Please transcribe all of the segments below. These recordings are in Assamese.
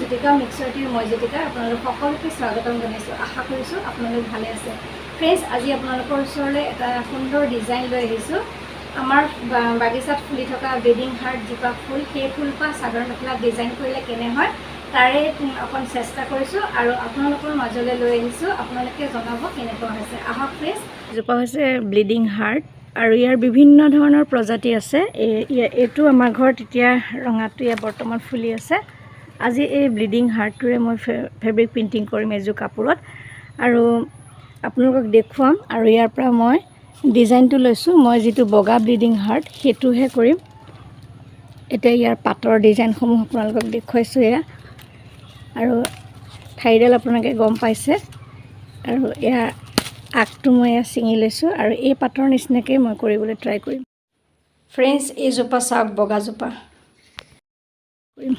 জ্যোতিকা মিক্সাৰটিৰ মই জ্যোতিকা আপোনালোক সকলোকে স্বাগতম জনাইছোঁ। আশা কৰিছোঁ আপোনালোক ভালে আছে। ফ্ৰেণ্ডছ, আজি আপোনালোকৰ ওচৰলৈ এটা সুন্দৰ ডিজাইন লৈ আহিছোঁ। আমাৰ বাগিচাত ফুলি থকা ব্লিডিং হাৰ্ট জোপা ফুল, সেই ফুলপাহ চাদৰ মেখেলাত ডিজাইন কৰিলে কেনে হয় তাৰে অকণ চেষ্টা কৰিছোঁ আৰু আপোনালোকৰ মাজলৈ লৈ আহিছোঁ। আপোনালোকে জনাব কেনেকুৱা হৈছে। আহক ফ্ৰেণ্ডছ। জোপা হৈছে ব্লিডিং হাৰ্ট আৰু ইয়াৰ বিভিন্ন ধৰণৰ প্ৰজাতি আছে। এইটো আমাৰ ঘৰত এতিয়া ৰঙাটো ইয়াৰ বৰ্তমান ফুলি আছে। আজি এই ব্লিডিং হাৰ্টটোৰে মই ফেব্ৰিক প্ৰিণ্টিং কৰিম এযোৰ কাপোৰত আৰু আপোনালোকক দেখুৱাম। আৰু ইয়াৰ পৰা মই ডিজাইনটো লৈছোঁ। মই যিটো বগা ব্লিডিং হাৰ্ট সেইটোহে কৰিম। এতিয়া ইয়াৰ পাতৰ ডিজাইনসমূহ আপোনালোকক দেখুৱাইছোঁ এয়া, আৰু ঠাইডাল আপোনালোকে গম পাইছে। আৰু ইয়াৰ আগটো মই এয়া ছিঙি লৈছোঁ আৰু এই পাতৰ নিচিনাকৈ মই কৰিবলৈ ট্ৰাই কৰিম। ফ্ৰেণ্ডছ, এইজোপা চাওক, বগাজোপা কৰিম।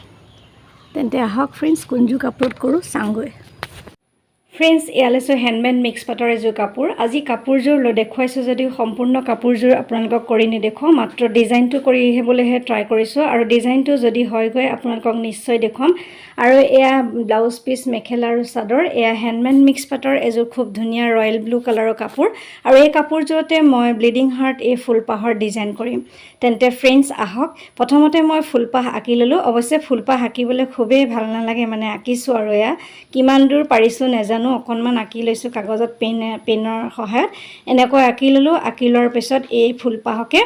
তেন্তে আহক ফ্ৰেণ্ডছ, কোনযোৰ কাপোৰত কৰোঁ চাওঁগৈ। ফ্ৰেণ্ডছ, এয়া লৈছোঁ হেণ্ডমেড মিক্স পাটৰ এযোৰ কাপোৰ। আজি কাপোৰযোৰ দেখুৱাইছোঁ যদিও সম্পূৰ্ণ কাপোৰযোৰ আপোনালোকক কৰি নেদেখুৱাওঁ, মাত্ৰ ডিজাইনটো কৰি আহিবলৈহে ট্ৰাই কৰিছোঁ। আৰু ডিজাইনটো যদি হয়গৈ আপোনালোকক নিশ্চয় দেখুৱাম। আৰু এয়া ব্লাউজ পিচ, মেখেলা আৰু চাদৰ। এয়া হেণ্ডমেড মিক্স পাটৰ এযোৰ খুব ধুনীয়া ৰয়েল ব্লু কালাৰৰ কাপোৰ। আৰু এই কাপোৰযোৰতে মই ব্লিডিং হাৰ্ট এই ফুলপাহৰ ডিজাইন কৰিম। তেন্তে ফ্ৰেণ্ডছ আহক। প্ৰথমতে মই ফুলপাহ আঁকি ল'লোঁ। অৱশ্যে ফুলপাহ আঁকিবলৈ খুবেই ভাল নালাগে, মানে আঁকিছোঁ আৰু এয়া কিমান দূৰ পাৰিছোঁ নেজানো, অকণমান আঁকি লৈছোঁ কাগজত পেনৰ সহায়ত। এনেকৈ আঁকি ল'লোঁ। আঁকি লোৱাৰ পিছত এই ফুলপাহকে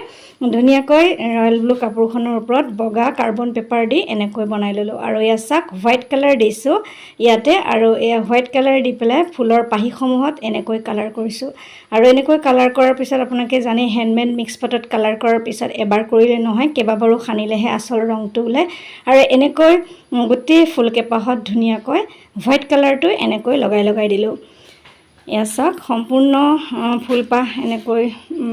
ধুনীয়াকৈ ৰয়েল ব্লু কাপোৰখনৰ ওপৰত বগা কাৰ্বন পেপাৰ দি এনেকৈ বনাই ল'লোঁ। আৰু এয়া চাওক, হোৱাইট কালাৰ দিছোঁ ইয়াতে, আৰু এয়া হোৱাইট কালাৰ দি পেলাই ফুলৰ পাহিসমূহত এনেকৈ কালাৰ কৰিছোঁ। আৰু এনেকৈ কালাৰ কৰাৰ পিছত আপোনালোকে জানে, হেণ্ডমেড মিক্স পাটত কালাৰ কৰাৰ পিছত এবাৰ কৰিলে নহয়, কেইবাবাৰো সানিলেহে আচল ৰংটো ওলায়। আৰু এনেকৈ গোটেই ফুলকেইপাহত ধুনীয়াকৈ হোৱাইট কালাৰটো এনেকৈ লগাই লগাই দিলোঁ। এয়া চাওক, সম্পূৰ্ণ ফুলপাহ এনেকৈ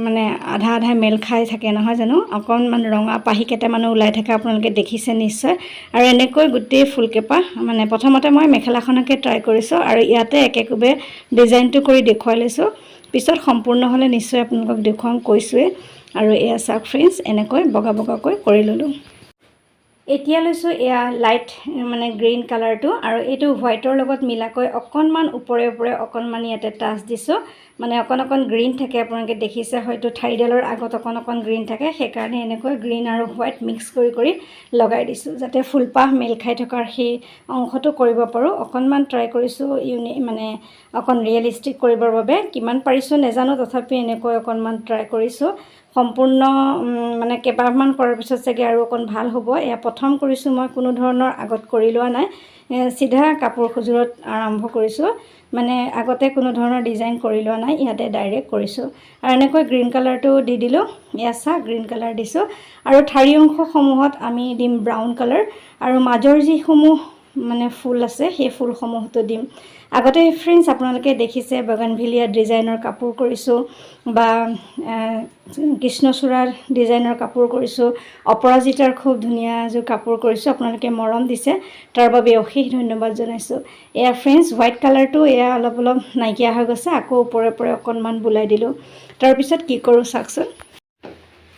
মানে আধা আধা মেল খাই থাকে নহয় জানো, অকণমান ৰঙা পাহি কেইটামানো ওলাই থাকে, আপোনালোকে দেখিছে নিশ্চয়। আৰু এনেকৈ গোটেই ফুলকেইপাহ মানে প্ৰথমতে মই মেখেলাখনকে ট্ৰাই কৰিছোঁ আৰু ইয়াতে একেকোবে ডিজাইনটো কৰি দেখুৱাই লৈছোঁ। পিছত সম্পূৰ্ণ হ'লে নিশ্চয় আপোনালোকক দেখুৱাম, কৈছোঁৱেই। আৰু এয়া চাওক ফ্ৰেণ্ডছ, এনেকৈ বগা বগাকৈ কৰি ল'লোঁ। এতিয়া লৈছোঁ এয়া লাইট মানে গ্ৰীণ কালাৰটো, আৰু এইটো হোৱাইটৰ লগত মিলাকৈ অকণমান ওপৰে ওপৰে অকণমান ইয়াতে টাচ দিছোঁ। মানে অকণ অকণ গ্ৰীণ থাকে, আপোনালোকে দেখিছে হয়তো, ঠাইডালৰ আগত অকণ অকণ গ্ৰীণ থাকে, সেইকাৰণে এনেকৈ গ্ৰীণ আৰু হোৱাইট মিক্স কৰি কৰি লগাই দিছোঁ, যাতে ফুলপাহ মেল খাই থকাৰ সেই অংশটো কৰিব পাৰোঁ। অকণমান ট্ৰাই কৰিছোঁ মানে অকণ ৰিয়েলিষ্টিক কৰিবৰ বাবে। কিমান পাৰিছোঁ নেজানো, তথাপি এনেকৈ অকণমান ট্ৰাই কৰিছোঁ। সম্পূৰ্ণ মানে কেইবাৰমান কৰাৰ পিছত চাগে আৰু অকণ ভাল হ'ব। এয়া প্ৰথম কৰিছোঁ মই, কোনো ধৰণৰ আগত কৰি লোৱা নাই, চিধা কাপোৰ খজুৰত আৰম্ভ কৰিছোঁ, মানে আগতে কোনো ধৰণৰ ডিজাইন কৰি লোৱা নাই, ইয়াতে ডাইৰেক্ট কৰিছোঁ। আৰু এনেকৈ গ্ৰীণ কালাৰটো দি দিলোঁ। এয়া চাওক, গ্ৰীণ কালাৰ দিছোঁ। আৰু ঠাৰি অংশসমূহত আমি দিম ব্ৰাউন কালাৰ, আৰু মাজৰ যিসমূহ মানে ফুল আছে সেই ফুলসমূহতো দিম। আগতে ফ্ৰেণ্ডছ আপোনালোকে দেখিছে বাগানভিলিয়া ডিজাইনৰ কাপোৰ কৰিছোঁ, বা কৃষ্ণচূড়াৰ ডিজাইনৰ কাপোৰ কৰিছোঁ, অপৰাজিতাৰ খুব ধুনীয়া এযোৰ কাপোৰ কৰিছোঁ। আপোনালোকে মৰম দিছে, তাৰ বাবে অশেষ ধন্যবাদ জনাইছোঁ। এয়া ফ্ৰেণ্ডছ, হোৱাইট কালাৰটো এয়া অলপ অলপ নাইকিয়া হৈ গৈছে, আকৌ ওপৰে ওপৰে অকণমান বুলাই দিলোঁ। তাৰপিছত কি কৰোঁ চাওকচোন।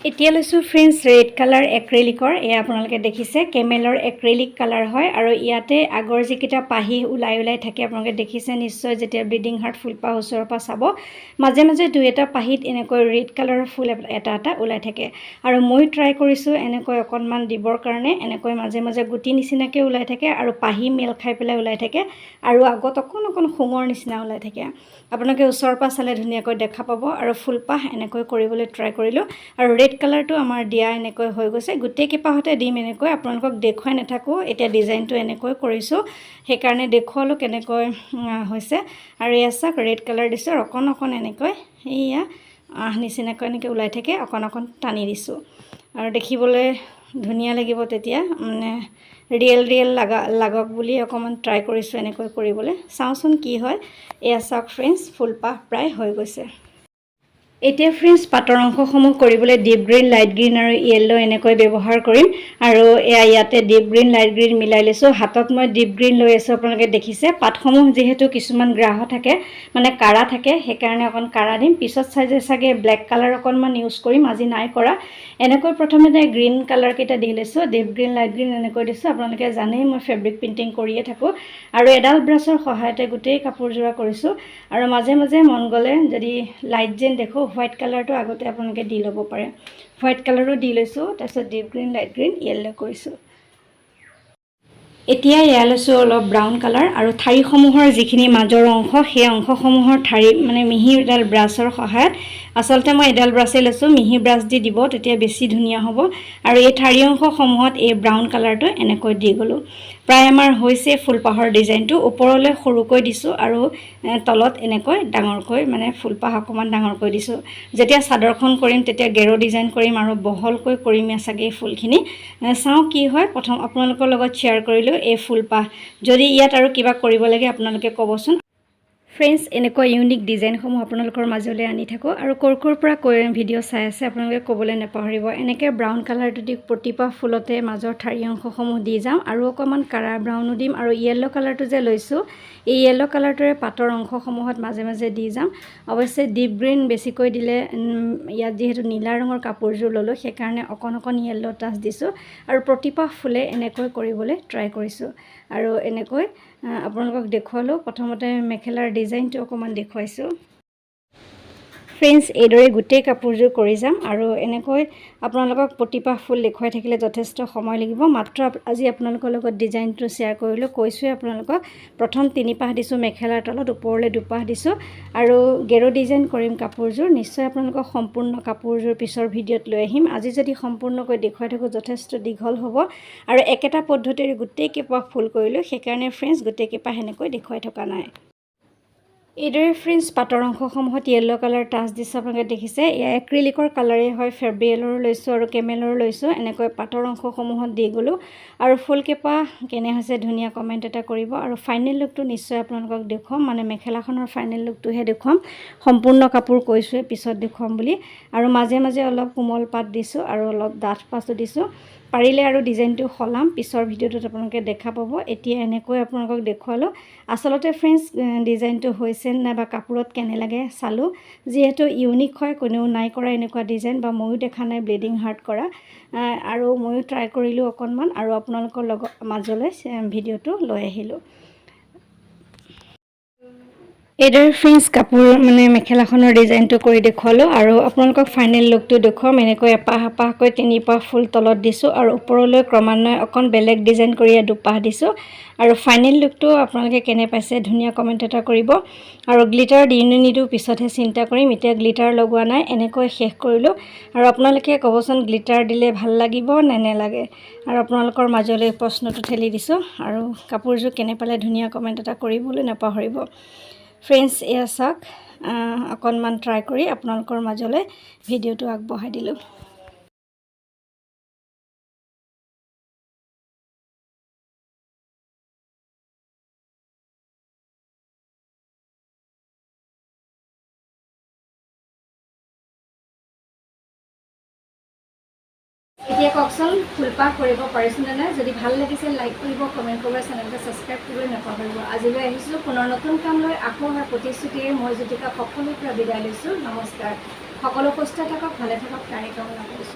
এতিয়া লৈছোঁ ফ্ৰেণ্ডছ ৰেড কালাৰ এক্ৰেলিকৰ। এয়া আপোনালোকে দেখিছে কেমেলৰ এক্ৰেলিক কালাৰ হয়, আৰু ইয়াতে আগৰ যিকেইটা পাহি ওলাই ওলাই থাকে আপোনালোকে দেখিছে নিশ্চয়, যেতিয়া ব্লিডিং হাৰ্ট ফুলপাহ ওচৰৰ পৰা চাব, মাজে মাজে দুই এটা পাহিত এনেকৈ ৰেড কালাৰৰ ফুল এটা এটা ওলাই থাকে। আৰু মই ট্ৰাই কৰিছোঁ এনেকৈ অকণমান দিবৰ কাৰণে, এনেকৈ মাজে মাজে গুটি নিচিনাকৈ ওলাই থাকে, আৰু পাহি মেল খাই পেলাই ওলাই থাকে, আৰু আগত অকণ অকণ শুঙৰ নিচিনা ওলাই থাকে। আপোনালোকে ওচৰৰ পৰা চালে ধুনীয়াকৈ দেখা পাব। আৰু ফুলপাহ এনেকৈ কৰিবলৈ ট্ৰাই কৰিলোঁ, আৰু ৰেড কালাৰটো আমাৰ দিয়া এনেকৈ হৈ গৈছে। গোটেই কেইপাহতে দিম এনেকৈ, আপোনালোকক দেখুৱাই নাথাকোঁ, এতিয়া ডিজাইনটো এনেকৈ কৰিছোঁ, সেইকাৰণে দেখুৱালোঁ কেনেকৈ হৈছে। আৰু এয়া চাওক, ৰেড কালাৰ দিছোঁ, আৰু অকণ অকণ এনেকৈ এয়া নিচিনাকৈ এনেকৈ ওলাই থাকে, অকণ অকণ টানি দিছোঁ, আৰু দেখিবলৈ ধুনীয়া লাগিব তেতিয়া, মানে ৰিয়েল লাগক বুলি অকণমান ট্ৰাই কৰিছোঁ এনেকৈ কৰিবলৈ। চাওঁচোন কি হয়। এয়া চাওক ফ্ৰেণ্ডছ, ফুলপাহ প্ৰায় হৈ গৈছে। এতিয়া ফ্ৰেণ্ডছ পাটৰ অংশসমূহ কৰিবলৈ ডিপ গ্ৰীণ, লাইট গ্ৰীণ আৰু য়েল্লো এনেকৈ ব্যৱহাৰ কৰিম আৰু ইয়াতে ডিপ গ্ৰীণ, লাইট গ্ৰীণ মিলাই লৈছোঁ। হাতত মই ডিপ গ্ৰীণ লৈ আছোঁ, আপোনালোকে দেখিছে। পাতসমূহ যিহেতু কিছুমান গ্ৰাহ থাকে, মানে কাৰা থাকে, সেইকাৰণে অকণ কাৰা দিম। পিছত চাগে ব্লেক কালাৰ অকণমান ইউজ কৰিম, আজি নাই কৰা। এনেকৈ প্ৰথমতে গ্ৰীণ কালাৰকেইটা দি লৈছোঁ, ডিপ গ্ৰীণ, লাইট গ্ৰীণ এনেকৈ দিছোঁ। আপোনালোকে জানেই মই ফেব্ৰিক পেইণ্টিং কৰিয়ে থাকোঁ আৰু এডাল ব্ৰাছৰ সহায়তে গোটেই কাপোৰযোৰা কৰিছোঁ আৰু মাজে মাজে মন গ'লে যদি লাইট যেন দেখোঁ, হোৱাইট কালাৰটো আগতে আপোনালোকে দি ল'ব পাৰে। হোৱাইট কালাৰো দি লৈছোঁ, তাৰপিছত deep green, light green, yellow কৰিছোঁ। এতিয়া এয়া লৈছোঁ অলপ ব্ৰাউন কালাৰ আৰু ঠাৰিসমূহৰ যিখিনি মাজৰ অংশ, সেই অংশসমূহৰ ঠাৰি মানে মিহি এডাল ব্ৰাছৰ সহায়ত, আচলতে মই এডাল ব্ৰাছেই লৈছোঁ, মিহি ব্ৰাছ দি দিব, তেতিয়া বেছি ধুনীয়া হ'ব। আৰু এই ঠাৰি অংশসমূহত এই ব্ৰাউন কালাৰটো এনেকৈ দি গ'লোঁ। প্ৰায় আমাৰ হৈছে ফুলপাহৰ ডিজাইনটো। ওপৰলৈ সৰুকৈ দিছোঁ আৰু তলত এনেকৈ ডাঙৰকৈ, মানে ফুলপাহ অকণমান ডাঙৰকৈ দিছোঁ। যেতিয়া চাদৰখন কৰিম তেতিয়া গেৰো ডিজাইন কৰিম আৰু বহলকৈ কৰিম চাগে এই ফুলখিনি। চাওঁ কি হয়। প্ৰথম আপোনালোকৰ লগত শ্বেয়াৰ কৰিলোঁ এই ফুলপাহ। যদি ইয়াত আৰু কিবা কৰিব লাগে আপোনালোকে ক'বচোন। ফ্ৰেণ্ডছ, এনেকুৱা ইউনিক ডিজাইনসমূহ আপোনালোকৰ মাজলৈ আনি থাকোঁ আৰু ক'ৰ পৰা ভিডিঅ' চাই আছে আপোনালোকে ক'বলৈ নাপাহৰিব। এনেকৈ ব্ৰাউন কালাৰটো দি প্ৰতিপা ফুলতে মাজৰ ঠাৰি অংশসমূহ দি যাম আৰু অকণমান কাৰা ব্ৰাউনো দিম আৰু য়েল্লো কালাৰটো যে লৈছোঁ, এই য়েল্লো কালাৰটোৰে পাতৰ অংশসমূহত মাজে মাজে দি যাম। অৱশ্যে ডিপ গ্ৰীণ বেছিকৈ দিলে, ইয়াত যিহেতু নীলা ৰঙৰ কাপোৰযোৰ ল'লোঁ, সেইকাৰণে অকণ য়েল্লো টাচ দিছোঁ আৰু প্ৰতিপা ফুলে এনেকৈ কৰিবলৈ ট্ৰাই কৰিছোঁ। আৰু এনেকৈ আপোনালোকক দেখুৱালোঁ। প্ৰথমতে মেখেলাৰ ডিজাইনটো অকণমান দেখুৱাইছোঁ। ফ্ৰেণ্ডছ, এইদৰে গোটেই কাপোৰযোৰ কৰি যাম আৰু এনেকৈ আপোনালোকক প্ৰতিপা ফুল দেখুৱাই থাকিলে যথেষ্ট সময় লাগিব। মাত্ৰ আজি আপোনালোকৰ লগত ডিজাইনটো শ্বেয়াৰ কৰিলোঁ। কৈছোঁৱে আপোনালোকক, প্ৰথম 3 পাহ দিছোঁ মেখেলাৰ তলত, ওপৰলৈ 2 পাহ দিছোঁ আৰু গেৰো ডিজাইন কৰিম কাপোৰযোৰ। নিশ্চয় আপোনালোকক সম্পূৰ্ণ কাপোৰযোৰ পিছৰ ভিডিঅ'ত লৈ আহিম। আজি যদি সম্পূৰ্ণকৈ দেখুৱাই থাকোঁ যথেষ্ট দীঘল হ'ব আৰু একেটা পদ্ধতিৰে গোটেইকেইপাহ ফুল কৰিলোঁ, সেইকাৰণে ফ্ৰেণ্ডছ গোটেইকেইপাহ সেনেকৈ দেখুৱাই থকা নাই। এইদৰে ফ্ৰেণ্ডছ পাতৰ অংশসমূহত য়েল্লো কালাৰ টাচ দিছোঁ, আপোনালোকে দেখিছে। এয়া এক্ৰিলিকৰ কালাৰেই হয়, ফেব্ৰিয়েলৰো লৈছোঁ আৰু কেমেলৰো লৈছোঁ। এনেকৈ পাতৰ অংশসমূহত দি গ'লোঁ আৰু ফুলকেইপাহ কেনে হৈছে ধুনীয়া কমেণ্ট এটা কৰিব। আৰু ফাইনেল লুকটো নিশ্চয় আপোনালোকক দেখুৱাম, মানে মেখেলাখনৰ ফাইনেল লুকটোহে দেখুৱাম। সম্পূৰ্ণ কাপোৰ কৈছোঁৱে পিছত দেখুৱাম বুলি। আৰু মাজে মাজে অলপ কোমল পাত দিছোঁ আৰু অলপ ডাঠ পাতো দিছোঁ। পাৰিলে আৰু ডিজাইনটো সলাম, পিছৰ ভিডিঅ'টোত আপোনালোকে দেখা পাব। এতিয়া এনেকৈ আপোনালোকক দেখুৱালোঁ। আচলতে ফ্ৰেণ্ডছ, ডিজাইনটো হৈছে নাই বা কাপোৰত কেনে লাগে চালোঁ। যিহেতু ইউনিক হয়, কোনেও নাই কৰা এনেকুৱা ডিজাইন, বা ময়ো দেখা নাই ব্লিডিং হাৰ্ট কৰা, আৰু ময়ো ট্ৰাই কৰিলোঁ অকণমান আৰু আপোনালোকৰ লগত মাজলৈ ভিডিঅ'টো লৈ আহিলোঁ। এইদৰে ফ্ৰেণ্ডছ কাপোৰ মানে মেখেলাখনৰ ডিজাইনটো কৰি দেখুৱালোঁ আৰু আপোনালোকক ফাইনেল লুকটো দেখুৱাম। এনেকৈ এপাহ এপাহকৈ 3 পাহ ফুল তলত দিছোঁ আৰু ওপৰলৈ ক্ৰমান্বয়ে অকণ বেলেগ ডিজাইন কৰি 2 পাহ দিছোঁ। আৰু ফাইনেল লুকটো আপোনালোকে কেনে পাইছে ধুনীয়া কমেণ্ট এটা কৰিব। আৰু গ্লিটাৰ দিওঁ নিদিওঁ পিছতহে চিন্তা কৰিম, এতিয়া গ্লিটাৰ লগোৱা নাই, এনেকৈ শেষ কৰিলোঁ। আৰু আপোনালোকে ক'বচোন গ্লিটাৰ দিলে ভাল লাগিব নে নেলাগে। আৰু আপোনালোকৰ মাজলৈ প্ৰশ্নটো ঠেলি দিছোঁ। আৰু কাপোৰযোৰ কেনে পালে ধুনীয়া কমেণ্ট এটা কৰিবলৈ নাপাহৰিব। ফ্ৰেণ্ডছ, এয়া চাওক, অকণমান ট্ৰাই কৰি আপোনালোকৰ মাজলৈ ভিডিঅ'টো আগবঢ়াই দিলোঁ। এতিয়া কওকচোন ফুলপাহ কৰিব পাৰিছোঁনে নাই। যদি ভাল লাগিছে লাইক কৰিব, কমেণ্ট কৰিব, চেনেলটো ছাবস্ক্ৰাইব কৰিবলৈ নাপাহৰিব। আজিলৈ আহিছোঁ পুনৰ নতুন কাম লৈ। আকৌ অহাৰ প্ৰতিশ্ৰুতিৰে মই জ্যোতিকা সকলোৰে পৰা বিদায় লৈছোঁ। নমস্কাৰ। সকলো সুস্থ থাকক, ভালে থাকক, তাৰে কামনা কৰিছোঁ।